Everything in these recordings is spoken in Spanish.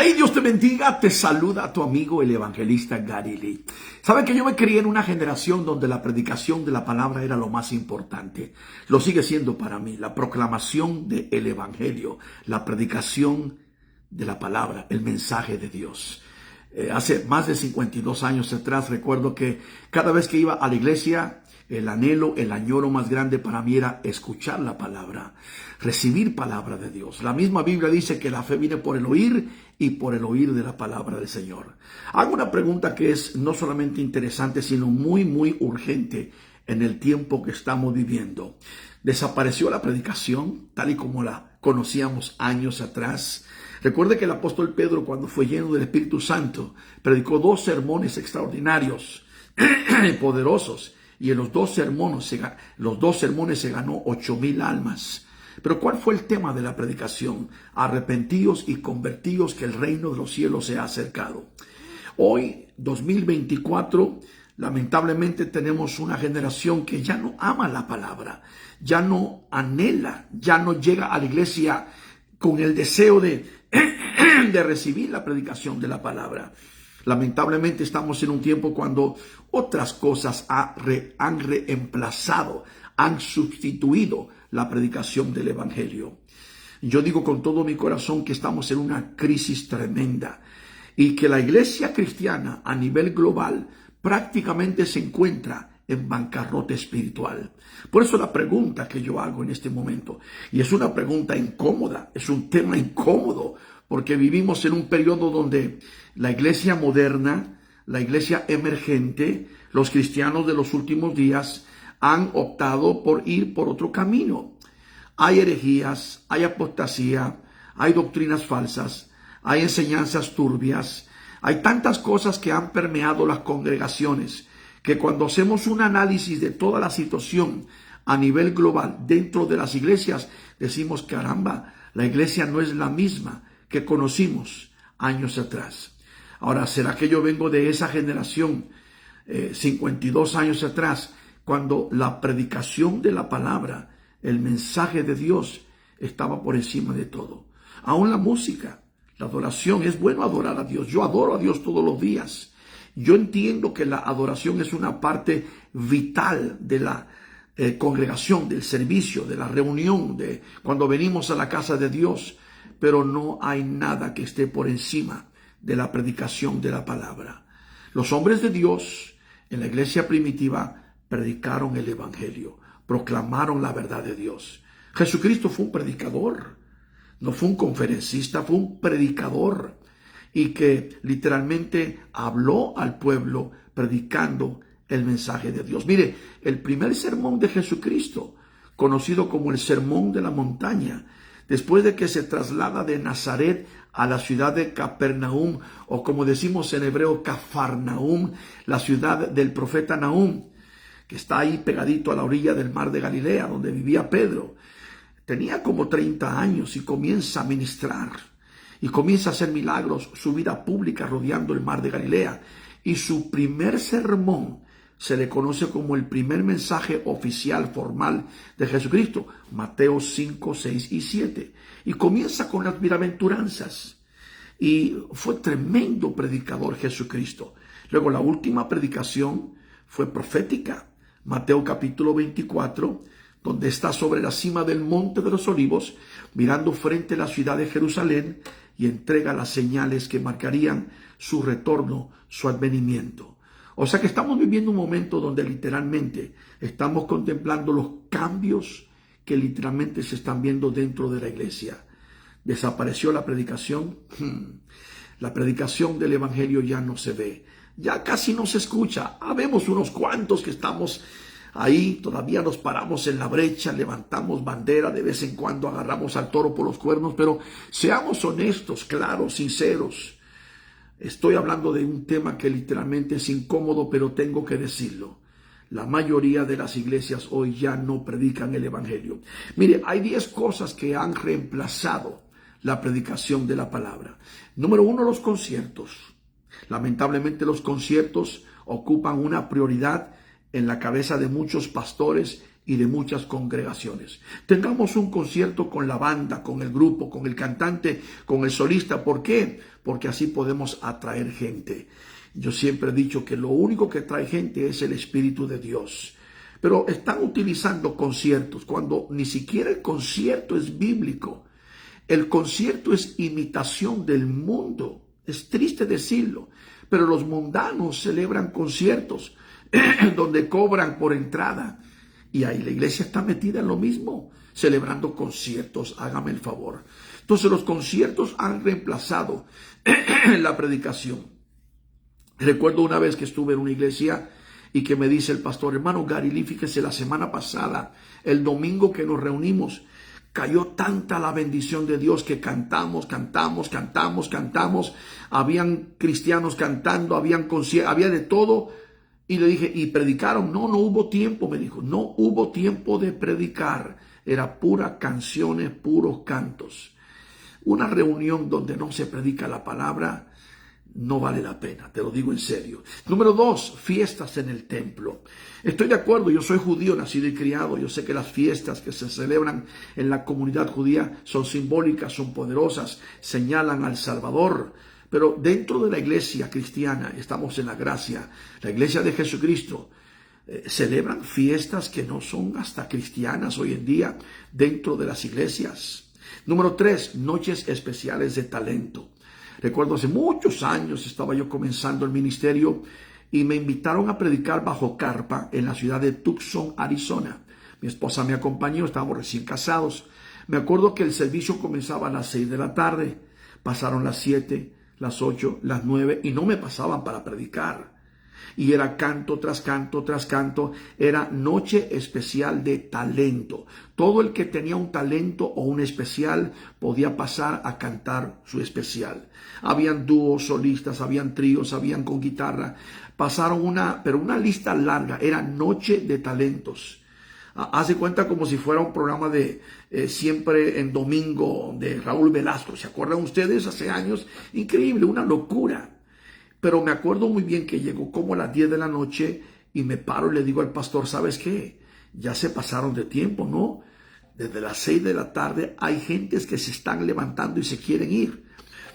Hey, Dios te bendiga, te saluda tu amigo el evangelista Gary Lee. Saben que yo me crié en una generación donde la predicación de la palabra era lo más importante. Lo sigue siendo para mí, la proclamación del evangelio, la predicación de la palabra, el mensaje de Dios. Hace más de 52 años atrás recuerdo que cada vez que iba a la iglesia, el anhelo, el añoro más grande para mí era escuchar la palabra, recibir palabra de Dios. La misma Biblia dice que la fe viene por el oír y por el oír de la palabra del Señor. Hago una pregunta que es no solamente interesante, sino muy urgente en el tiempo que estamos viviendo. ¿Desapareció la predicación tal y como la conocíamos años atrás? Recuerde que el apóstol Pedro, cuando fue lleno del Espíritu Santo, predicó 2 sermones extraordinarios y poderosos. Y en los dos sermones se ganó 8,000 almas. Pero ¿cuál fue el tema de la predicación? Arrepentíos y convertíos, que el reino de los cielos se ha acercado. Hoy, 2024, lamentablemente tenemos una generación que ya no ama la palabra, ya no anhela, ya no llega a la iglesia con el deseo de recibir la predicación de la palabra. Lamentablemente estamos en un tiempo cuando otras cosas han reemplazado, han sustituido la predicación del evangelio. Yo digo con todo mi corazón que estamos en una crisis tremenda y que la iglesia cristiana a nivel global prácticamente se encuentra en bancarrota espiritual. Por eso la pregunta que yo hago en este momento, y es una pregunta incómoda, es un tema incómodo, porque vivimos en un periodo donde la iglesia moderna, la iglesia emergente, los cristianos de los últimos días han optado por ir por otro camino. Hay herejías, hay apostasía, hay doctrinas falsas, hay enseñanzas turbias, hay tantas cosas que han permeado las congregaciones, que cuando hacemos un análisis de toda la situación a nivel global dentro de las iglesias, decimos, caramba, la iglesia no es la misma que conocimos años atrás. Ahora, ¿será que yo vengo de esa generación, 52 años atrás, cuando la predicación de la palabra, el mensaje de Dios, estaba por encima de todo? Aún la música, la adoración, es bueno adorar a Dios. Yo adoro a Dios todos los días. Yo entiendo que la adoración es una parte vital de la congregación, del servicio, de la reunión, de cuando venimos a la casa de Dios. Pero no hay nada que esté por encima de la predicación de la palabra. Los hombres de Dios en la iglesia primitiva predicaron el evangelio, proclamaron la verdad de Dios. Jesucristo fue un predicador, no fue un conferencista, fue un predicador, y que literalmente habló al pueblo predicando el mensaje de Dios. Mire, el primer sermón de Jesucristo, conocido como el Sermón de la Montaña, después de que se traslada de Nazaret a la ciudad de Capernaum, o como decimos en hebreo, Cafarnaum, la ciudad del profeta Nahum, que está ahí pegadito a la orilla del mar de Galilea, donde vivía Pedro. Tenía como 30 años y comienza a ministrar, y comienza a hacer milagros, su vida pública rodeando el mar de Galilea. Y su primer sermón se le conoce como el primer mensaje oficial, formal de Jesucristo, Mateo 5, 6 y 7. Y comienza con las bienaventuranzas. Y fue tremendo predicador Jesucristo. Luego la última predicación fue profética, Mateo capítulo 24, donde está sobre la cima del monte de los olivos, mirando frente a la ciudad de Jerusalén, y entrega las señales que marcarían su retorno, su advenimiento. O sea que estamos viviendo un momento donde literalmente estamos contemplando los cambios que literalmente se están viendo dentro de la iglesia. ¿Desapareció la predicación? La predicación del evangelio ya no se ve, ya casi no se escucha. Habemos unos cuantos que estamos ahí, todavía nos paramos en la brecha, levantamos bandera, de vez en cuando agarramos al toro por los cuernos, pero seamos honestos, claros, sinceros. Estoy hablando de un tema que literalmente es incómodo, pero tengo que decirlo. La mayoría de las iglesias hoy ya no predican el evangelio. Mire, hay 10 cosas que han reemplazado la predicación de la palabra. Número 1, los conciertos. Lamentablemente los conciertos ocupan una prioridad en la cabeza de muchos pastores y de muchas congregaciones. Tengamos un concierto con la banda, con el grupo, con el cantante, con el solista. ¿Por qué? Porque así podemos atraer gente. Yo siempre he dicho que lo único que trae gente es el Espíritu de Dios. Pero están utilizando conciertos cuando ni siquiera el concierto es bíblico. El concierto es imitación del mundo. Es triste decirlo, pero los mundanos celebran conciertos donde cobran por entrada. Y ahí la iglesia está metida en lo mismo, celebrando conciertos, hágame el favor. Entonces los conciertos han reemplazado la predicación. Recuerdo una vez que estuve en una iglesia y que me dice el pastor, hermano Gary Lee, fíjese, la semana pasada, el domingo que nos reunimos, cayó tanta la bendición de Dios que cantamos. Habían cristianos cantando, había de todo. Y le dije, ¿y predicaron? No hubo tiempo, me dijo. No hubo tiempo de predicar. Era pura canciones, puros cantos. Una reunión donde no se predica la palabra no vale la pena, te lo digo en serio. Número 2, fiestas en el templo. Estoy de acuerdo, yo soy judío, nacido y criado. Yo sé que las fiestas que se celebran en la comunidad judía son simbólicas, son poderosas, señalan al Salvador. Pero dentro de la iglesia cristiana, estamos en la gracia, la iglesia de Jesucristo, celebran fiestas que no son hasta cristianas hoy en día dentro de las iglesias. Número 3, noches especiales de talento. Recuerdo hace muchos años estaba yo comenzando el ministerio y me invitaron a predicar bajo carpa en la ciudad de Tucson, Arizona. Mi esposa me acompañó, estábamos recién casados. Me acuerdo que el servicio comenzaba a las 6 de la tarde. Pasaron las 7, las 8, las 9 y no me pasaban para predicar. Y era canto tras canto tras canto, era noche especial de talento. Todo el que tenía un talento o un especial podía pasar a cantar su especial. Habían dúos, solistas, habían tríos, habían con guitarra. Pasaron una lista larga, era noche de talentos. Hace cuenta como si fuera un programa de Siempre en Domingo de Raúl Velasco. ¿Se acuerdan ustedes? Hace años, increíble, una locura. Pero me acuerdo muy bien que llegó como a las 10 de la noche y me paro y le digo al pastor, ¿sabes qué? Ya se pasaron de tiempo, ¿no? Desde las 6 de la tarde hay gentes que se están levantando y se quieren ir.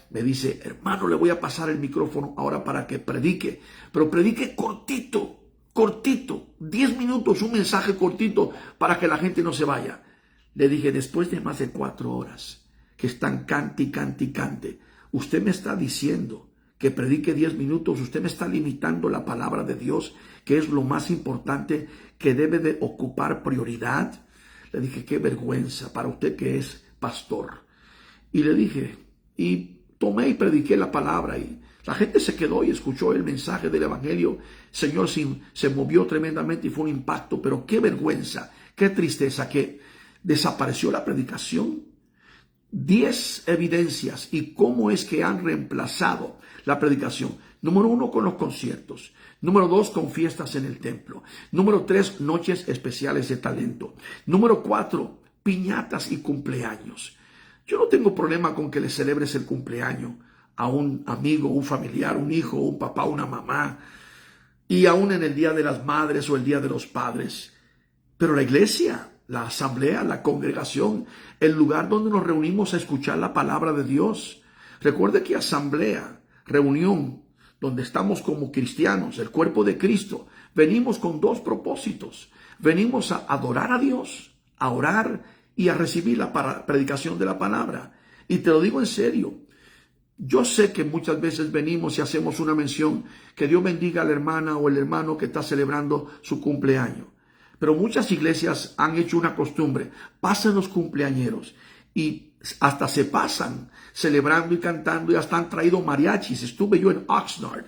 Me dice, hermano, le voy a pasar el micrófono ahora para que predique. Pero predique cortito, 10 minutos, un mensaje cortito para que la gente no se vaya. Le dije, después de más de 4 horas que están cante y cante, usted me está diciendo que predique 10 minutos, usted me está limitando la palabra de Dios, que es lo más importante, que debe de ocupar prioridad. Le dije, qué vergüenza para usted que es pastor. Y le dije, y tomé y prediqué la palabra y la gente se quedó y escuchó el mensaje del evangelio. Señor, se movió tremendamente y fue un impacto, pero qué vergüenza, qué tristeza que desapareció la predicación. 10 evidencias y cómo es que han reemplazado la predicación. Número 1, con los conciertos. Número 2, con fiestas en el templo. Número 3, noches especiales de talento. Número 4, piñatas y cumpleaños. Yo no tengo problema con que le celebres el cumpleaños a un amigo, un familiar, un hijo, un papá, una mamá, y aún en el Día de las Madres o el Día de los Padres. Pero la iglesia, la asamblea, la congregación, el lugar donde nos reunimos a escuchar la palabra de Dios. Recuerde que asamblea, reunión, donde estamos como cristianos, el cuerpo de Cristo, venimos con 2 propósitos. Venimos a adorar a Dios, a orar y a recibir la predicación de la palabra. Y te lo digo en serio. Yo sé que muchas veces venimos y hacemos una mención, que Dios bendiga a la hermana o el hermano que está celebrando su cumpleaños. Pero muchas iglesias han hecho una costumbre, pasan los cumpleañeros y hasta se pasan celebrando y cantando y hasta han traído mariachis. Estuve yo en Oxnard,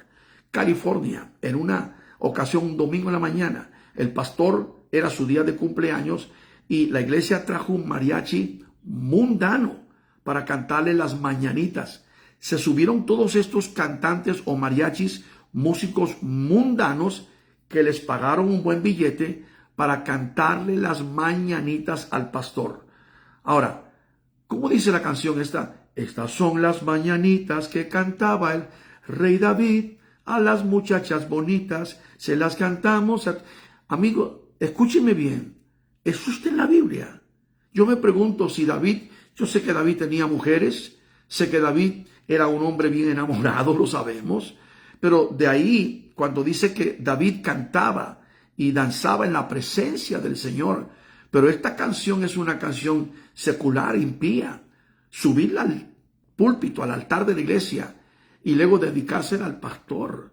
California, en una ocasión, un domingo en la mañana. El pastor era su día de cumpleaños y la iglesia trajo un mariachi mundano para cantarle las mañanitas. Se subieron todos estos cantantes o mariachis, músicos mundanos que les pagaron un buen billete para cantarle las mañanitas al pastor. Ahora, ¿cómo dice la canción esta? Estas son las mañanitas que cantaba el rey David a las muchachas bonitas, se las cantamos. Amigo, escúcheme bien. Eso está en la Biblia. Yo me pregunto si David, yo sé que David tenía mujeres, sé que David era un hombre bien enamorado, lo sabemos, pero de ahí, cuando dice que David cantaba y danzaba en la presencia del Señor, pero esta canción es una canción secular, impía, subirla al púlpito, al altar de la iglesia y luego dedicársela al pastor.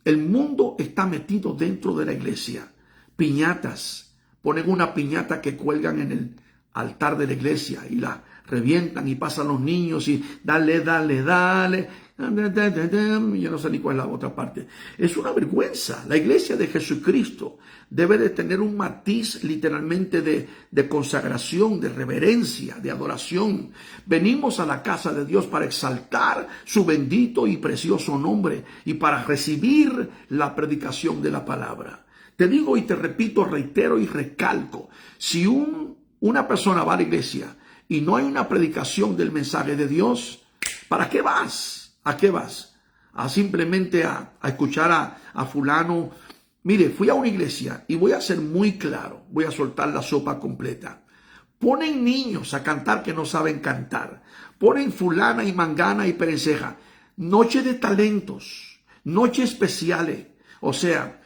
El mundo está metido dentro de la iglesia. Piñatas, ponen una piñata que cuelgan en el altar de la iglesia y la revientan y pasan los niños y dale, dale, dale. Yo no sé ni cuál es la otra parte. Es una vergüenza. La iglesia de Jesucristo debe de tener un matiz literalmente de consagración, de reverencia, de adoración. Venimos a la casa de Dios para exaltar su bendito y precioso nombre y para recibir la predicación de la palabra. Te digo y te repito, reitero y recalco, si una persona va a la iglesia y no hay una predicación del mensaje de Dios, ¿para qué vas? ¿A qué vas? A simplemente a escuchar a fulano. Mire, fui a una iglesia y voy a ser muy claro, voy a soltar la sopa completa. Ponen niños a cantar que no saben cantar. Ponen fulana y mangana y perenceja. Noche de talentos, noche especiales. O sea,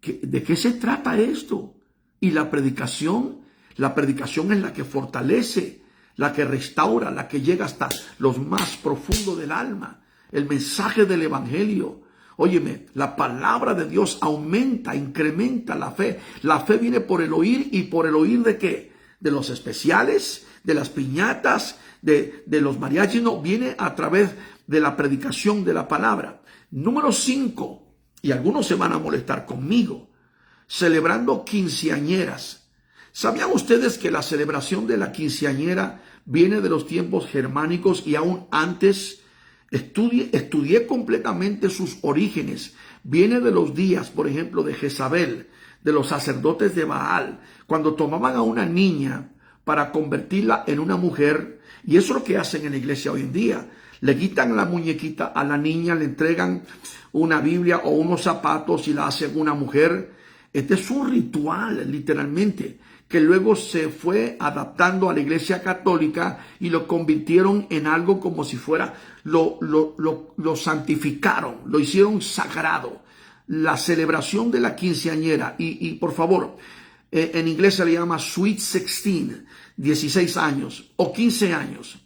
¿de qué se trata esto? Y la predicación es la que fortalece, la que restaura, la que llega hasta los más profundos del alma. El mensaje del evangelio. Óyeme, la palabra de Dios aumenta, incrementa la fe. La fe viene por el oír, y por el oír ¿de qué? De los especiales, de las piñatas, de los mariachis. No, viene a través de la predicación de la palabra. Número 5, y algunos se van a molestar conmigo, celebrando quinceañeras. ¿Sabían ustedes que la celebración de la quinceañera viene de los tiempos germánicos y aún antes? Estudié completamente sus orígenes. Viene de los días, por ejemplo, de Jezabel, de los sacerdotes de Baal, cuando tomaban a una niña para convertirla en una mujer. Y eso es lo que hacen en la iglesia hoy en día. Le quitan la muñequita a la niña, le entregan una Biblia o unos zapatos y la hacen una mujer. Este es un ritual, literalmente, que luego se fue adaptando a la iglesia católica y lo convirtieron en algo como si fuera, lo santificaron, lo hicieron sagrado. La celebración de la quinceañera, y por favor, en inglés se le llama Sweet 16, 16 años o 15 años.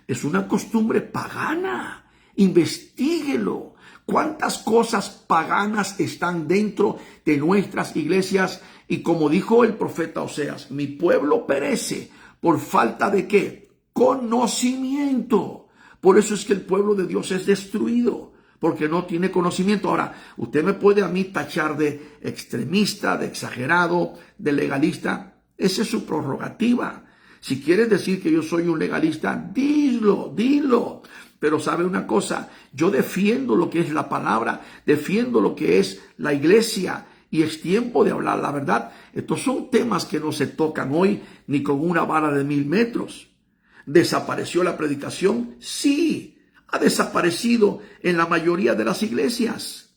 Es una costumbre pagana. Investíguelo. ¿Cuántas cosas paganas están dentro de nuestras iglesias? Y como dijo el profeta Oseas, mi pueblo perece por falta de ¿qué? Conocimiento. Por eso es que el pueblo de Dios es destruido, porque no tiene conocimiento. Ahora, usted me puede a mí tachar de extremista, de exagerado, de legalista. Esa es su prerrogativa. Si quieres decir que yo soy un legalista, dilo. Pero sabe una cosa, yo defiendo lo que es la palabra, defiendo lo que es la iglesia, y es tiempo de hablar la verdad. Estos son temas que no se tocan hoy ni con una vara de 1000 metros. ¿Desapareció la predicación? Sí, ha desaparecido en la mayoría de las iglesias.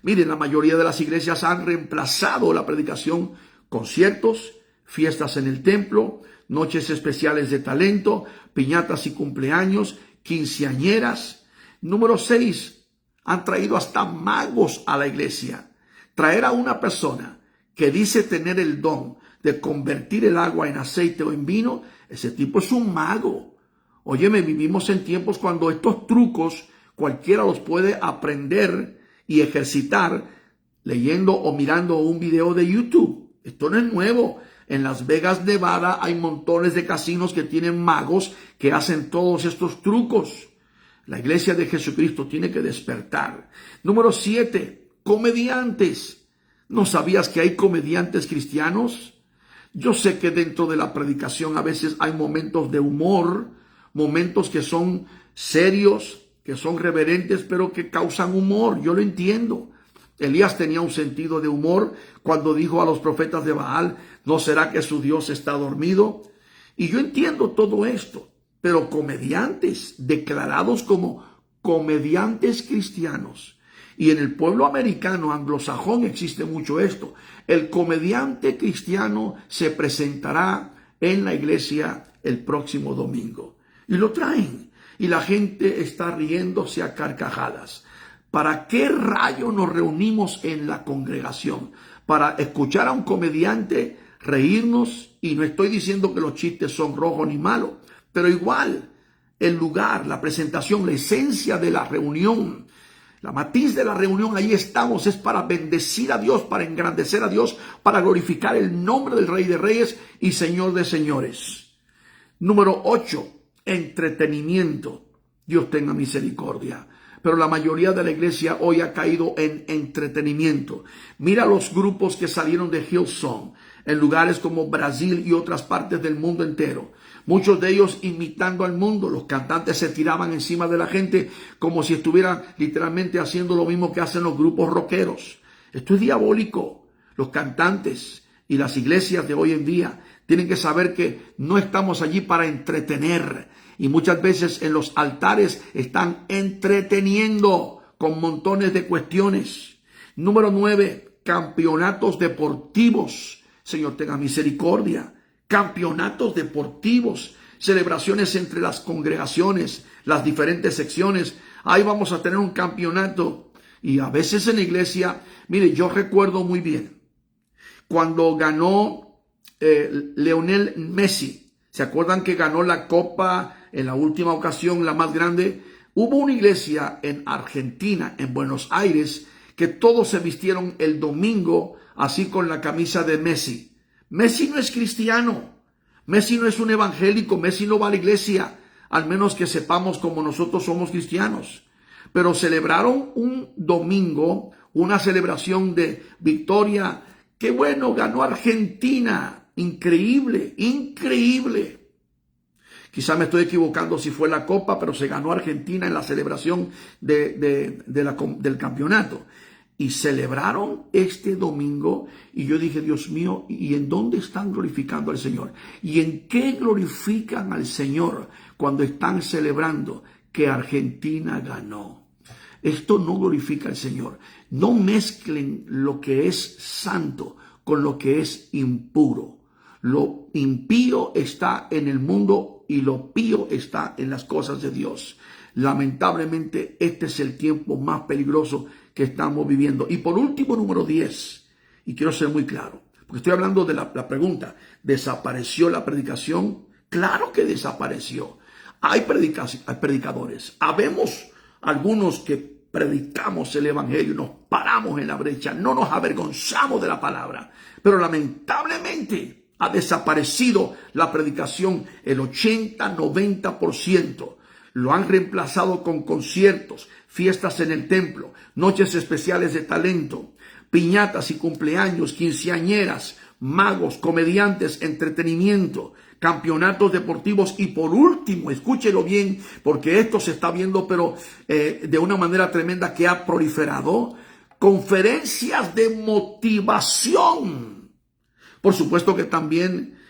Miren, la mayoría de las iglesias han reemplazado la predicación, conciertos, fiestas en el templo, noches especiales de talento, piñatas y cumpleaños, quinceañeras. Número 6, han traído hasta magos a la iglesia. Traer a una persona que dice tener el don de convertir el agua en aceite o en vino, ese tipo es un mago. Óyeme, vivimos en tiempos cuando estos trucos cualquiera los puede aprender y ejercitar leyendo o mirando un video de YouTube. Esto no es nuevo. En Las Vegas, Nevada, hay montones de casinos que tienen magos que hacen todos estos trucos. La iglesia de Jesucristo tiene que despertar. Número 7, comediantes. ¿No sabías que hay comediantes cristianos? Yo sé que dentro de la predicación a veces hay momentos de humor, momentos que son serios, que son reverentes, pero que causan humor. Yo lo entiendo. Elías tenía un sentido de humor cuando dijo a los profetas de Baal, ¿no será que su Dios está dormido? Y yo entiendo todo esto, pero comediantes declarados como comediantes cristianos Y en el pueblo americano, anglosajón, existe mucho esto. El comediante cristiano se presentará en la iglesia el próximo domingo. Y lo traen. Y la gente está riéndose a carcajadas. ¿Para qué rayo nos reunimos en la congregación? Para escuchar a un comediante, reírnos. Y no estoy diciendo que los chistes son rojos ni malos, pero igual el lugar, la presentación, la esencia de la reunión, la matiz de la reunión, ahí estamos, es para bendecir a Dios, para engrandecer a Dios, para glorificar el nombre del Rey de Reyes y Señor de Señores. Número 8, entretenimiento. Dios tenga misericordia. Pero la mayoría de la iglesia hoy ha caído en entretenimiento. Mira los grupos que salieron de Hillsong en lugares como Brasil y otras partes del mundo entero. Muchos de ellos imitando al mundo. Los cantantes se tiraban encima de la gente como si estuvieran literalmente haciendo lo mismo que hacen los grupos rockeros. Esto es diabólico. Los cantantes y las iglesias de hoy en día tienen que saber que no estamos allí para entretener. Y muchas veces en los altares están entreteniendo con montones de cuestiones. Número 9, campeonatos deportivos. Señor, tenga misericordia. Campeonatos deportivos, celebraciones entre las congregaciones, las diferentes secciones. Ahí vamos a tener un campeonato. Y a veces en la iglesia, mire, yo recuerdo muy bien cuando ganó Lionel Messi. ¿Se acuerdan que ganó la Copa en la última ocasión, la más grande? Hubo una iglesia en Argentina, en Buenos Aires, que todos se vistieron el domingo así con la camisa de Messi. Messi no es cristiano, Messi no es un evangélico, Messi no va a la iglesia, al menos que sepamos como nosotros somos cristianos. Pero celebraron un domingo, una celebración de victoria. ¡Qué bueno! Ganó Argentina. Increíble, increíble. Quizá me estoy equivocando si fue la Copa, pero se ganó Argentina en la celebración del campeonato. Y celebraron este domingo y yo dije, Dios mío, ¿y en dónde están glorificando al Señor? ¿Y en qué glorifican al Señor cuando están celebrando que Argentina ganó? Esto no glorifica al Señor. No mezclen lo que es santo con lo que es impuro. Lo impío está en el mundo y lo pío está en las cosas de Dios. Lamentablemente, este es el tiempo más peligroso que estamos viviendo. Y por último, número 10, y quiero ser muy claro, porque estoy hablando de la pregunta, ¿desapareció la predicación? Claro que desapareció. Hay predicadores. Habemos algunos que predicamos el evangelio, nos paramos en la brecha, no nos avergonzamos de la palabra, pero lamentablemente ha desaparecido la predicación, el 80-90%. Lo han reemplazado con conciertos, fiestas en el templo, noches especiales de talento, piñatas y cumpleaños, quinceañeras, magos, comediantes, entretenimiento, campeonatos deportivos y por último, escúchelo bien, porque esto se está viendo pero de una manera tremenda que ha proliferado, conferencias de motivación. Por supuesto que también,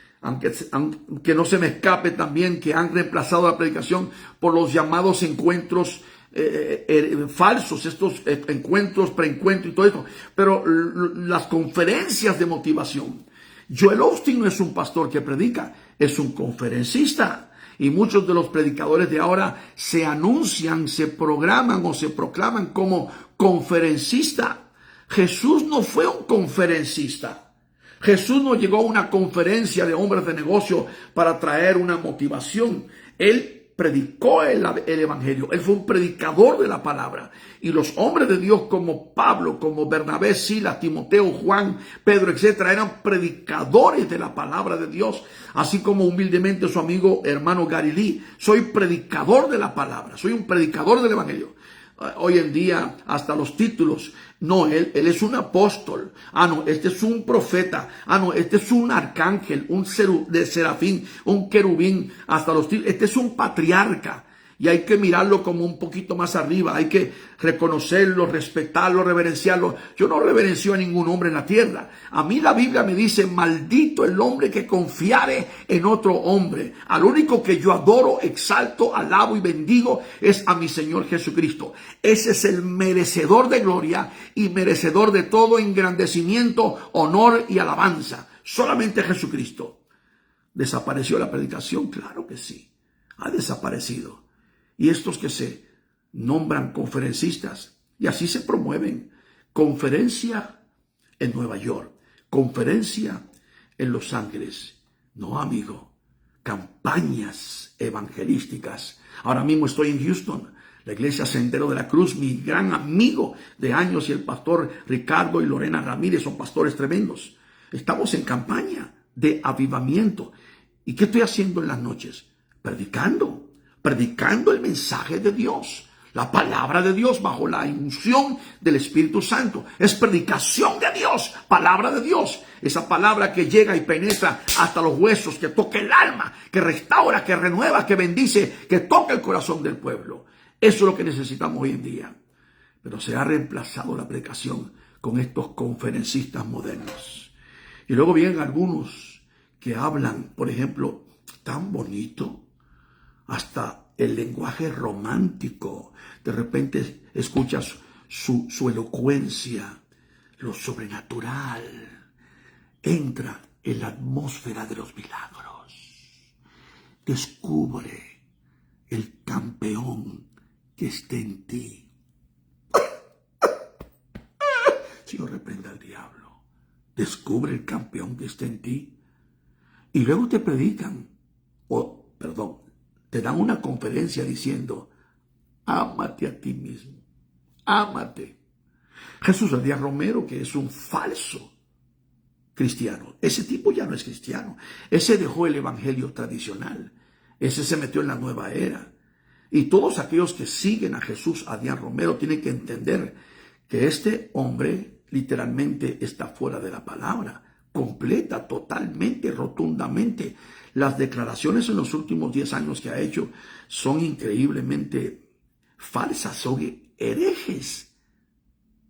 aunque no se me escape también que han reemplazado la predicación por los llamados encuentros falsos, estos encuentros, preencuentros y todo esto, pero las conferencias de motivación. Joel Osteen no es un pastor que predica, es un conferencista. Y muchos de los predicadores de ahora se anuncian, se programan o se proclaman como conferencista. Jesús no fue un conferencista. Jesús no llegó a una conferencia de hombres de negocio para traer una motivación. Él predicó el evangelio. Él fue un predicador de la palabra. Y los hombres de Dios como Pablo, como Bernabé, Silas, Timoteo, Juan, Pedro, etcétera, eran predicadores de la palabra de Dios. Así como humildemente su amigo hermano Gary Lee. Soy predicador de la palabra. Soy un predicador del evangelio. Hoy en día hasta los títulos, no, él es un apóstol, no, este es un profeta, no, este es un arcángel, un serafín, un querubín, hasta los títulos, este es un patriarca. y hay que mirarlo como un poquito más arriba. Hay que reconocerlo, respetarlo, reverenciarlo. Yo no reverencio a ningún hombre en la tierra. A mí la Biblia me dice, maldito el hombre que confiare en otro hombre. Al único que yo adoro, exalto, alabo y bendigo es a mi Señor Jesucristo. Ese es el merecedor de gloria y merecedor de todo engrandecimiento, honor y alabanza. Solamente Jesucristo. ¿Desapareció la predicación? Claro que sí. Ha desaparecido. Y estos que se nombran conferencistas, y así se promueven, conferencia en Nueva York, conferencia en Los Ángeles. No, amigo, campañas evangelísticas. Ahora mismo estoy en Houston, la iglesia Sendero de la Cruz, mi gran amigo de años, y el pastor Ricardo y Lorena Ramírez son pastores tremendos. Estamos en campaña de avivamiento. ¿Y qué estoy haciendo en las noches? Predicando el mensaje de Dios, la palabra de Dios bajo la unción del Espíritu Santo. Es predicación de Dios, palabra de Dios. Esa palabra que llega y penetra hasta los huesos, que toca el alma, que restaura, que renueva, que bendice, que toca el corazón del pueblo. Eso es lo que necesitamos hoy en día. Pero se ha reemplazado la predicación con estos conferencistas modernos. Y luego vienen algunos que hablan, por ejemplo, tan bonito, hasta el lenguaje romántico. De repente escuchas su elocuencia, lo sobrenatural. Entra en la atmósfera de los milagros. Descubre el campeón que esté en ti. Señor, reprenda al diablo. Descubre el campeón que esté en ti. Y luego te predican, te dan una conferencia diciendo, ámate a ti mismo, ámate. Jesús Adrián Romero, que es un falso cristiano, ese tipo ya no es cristiano, ese dejó el evangelio tradicional, ese se metió en la nueva era. Y todos aquellos que siguen a Jesús Adrián Romero tienen que entender que este hombre literalmente está fuera de la palabra, completa, totalmente, rotundamente. Las declaraciones en los últimos 10 años que ha hecho son increíblemente falsas, son herejes,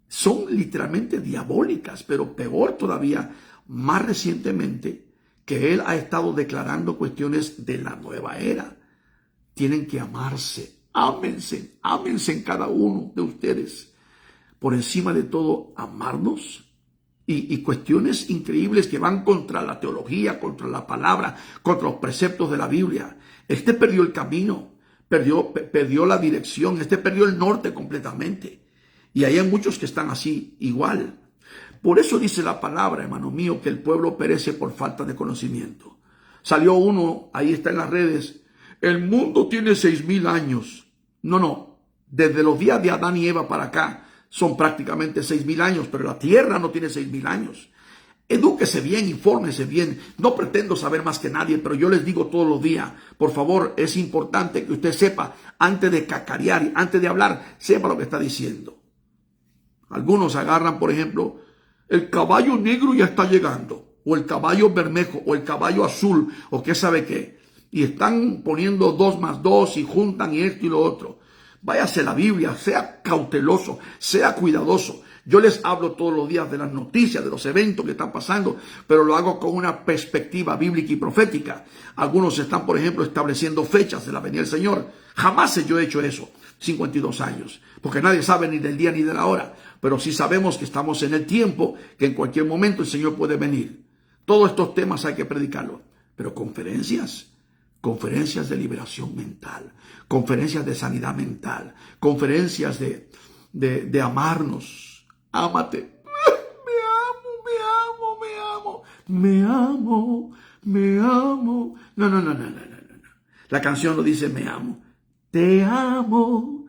son literalmente diabólicas, pero peor todavía, más recientemente, que él ha estado declarando cuestiones de la nueva era. Tienen que amarse, ámense en cada uno de ustedes. Por encima de todo, amarnos. Y cuestiones increíbles que van contra la teología, contra la palabra, contra los preceptos de la Biblia. Este perdió el camino, perdió la dirección, perdió el norte completamente. Y hay muchos que están así, igual. Por eso dice la palabra, hermano mío, que el pueblo perece por falta de conocimiento. Salió uno, ahí está en las redes, el mundo tiene 6,000 años. No, desde los días de Adán y Eva para acá, son prácticamente 6,000 años, pero la tierra no tiene 6,000 años. Edúquese bien, infórmese bien. No pretendo saber más que nadie, pero yo les digo todos los días, por favor, es importante que usted sepa, antes de cacarear, antes de hablar, sepa lo que está diciendo. Algunos agarran, por ejemplo, el caballo negro ya está llegando, o el caballo bermejo, o el caballo azul, o qué sabe qué. Y están poniendo 2 más 2 y juntan y esto y lo otro. Váyase la Biblia, sea cauteloso, sea cuidadoso. Yo les hablo todos los días de las noticias, de los eventos que están pasando, pero lo hago con una perspectiva bíblica y profética. Algunos están, por ejemplo, estableciendo fechas de la venida del Señor. Jamás yo he hecho eso, 52 años, porque nadie sabe ni del día ni de la hora. Pero sí sabemos que estamos en el tiempo, que en cualquier momento el Señor puede venir. Todos estos temas hay que predicarlos, pero conferencias de liberación mental, conferencias de sanidad mental, conferencias de amarnos. Ámate. Me amo. No. La canción no dice me amo. Te amo.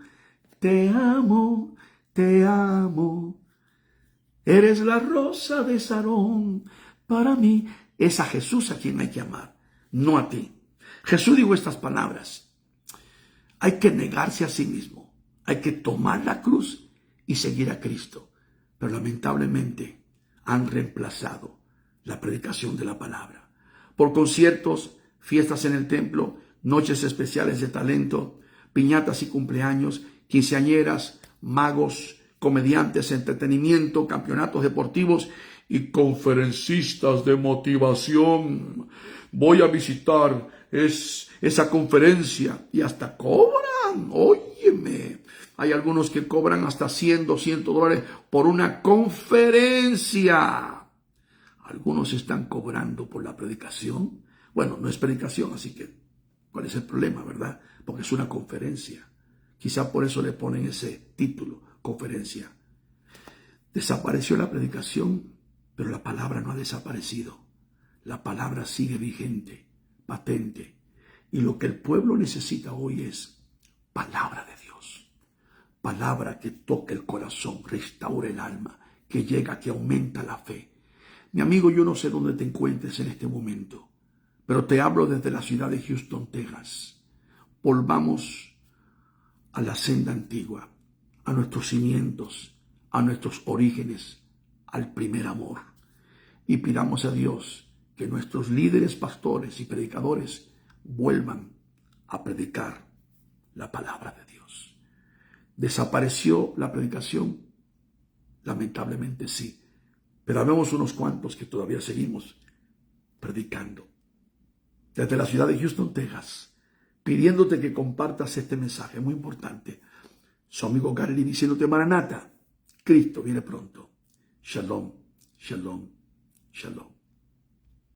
Eres la rosa de Sarón. Para mí es a Jesús a quien hay que amar, no a ti. Jesús dijo estas palabras: hay que negarse a sí mismo, hay que tomar la cruz y seguir a Cristo. Pero lamentablemente han reemplazado la predicación de la palabra por conciertos, fiestas en el templo, noches especiales de talento, piñatas y cumpleaños, quinceañeras, magos, comediantes, entretenimiento, campeonatos deportivos y conferencistas de motivación. Voy a visitar esa conferencia y hasta cobran, óyeme. Hay algunos que cobran hasta 100, $200 por una conferencia. Algunos están cobrando por la predicación. Bueno, no es predicación, así que ¿cuál es el problema, verdad? Porque es una conferencia. Quizá por eso le ponen ese título, conferencia. Desapareció la predicación, pero la palabra no ha desaparecido. La palabra sigue vigente, patente. Y lo que el pueblo necesita hoy es palabra de Dios. Palabra que toque el corazón, restaure el alma, que llega, que aumenta la fe. Mi amigo, yo no sé dónde te encuentres en este momento, pero te hablo desde la ciudad de Houston, Texas. Volvamos a la senda antigua, a nuestros cimientos, a nuestros orígenes, al primer amor. Y pidamos a Dios que nuestros líderes, pastores y predicadores vuelvan a predicar la palabra de Dios. ¿Desapareció la predicación? Lamentablemente sí. Pero habemos unos cuantos que todavía seguimos predicando. Desde la ciudad de Houston, Texas, pidiéndote que compartas este mensaje muy importante. Su amigo Gary diciéndote: Maranata, Cristo viene pronto. Shalom, shalom, shalom.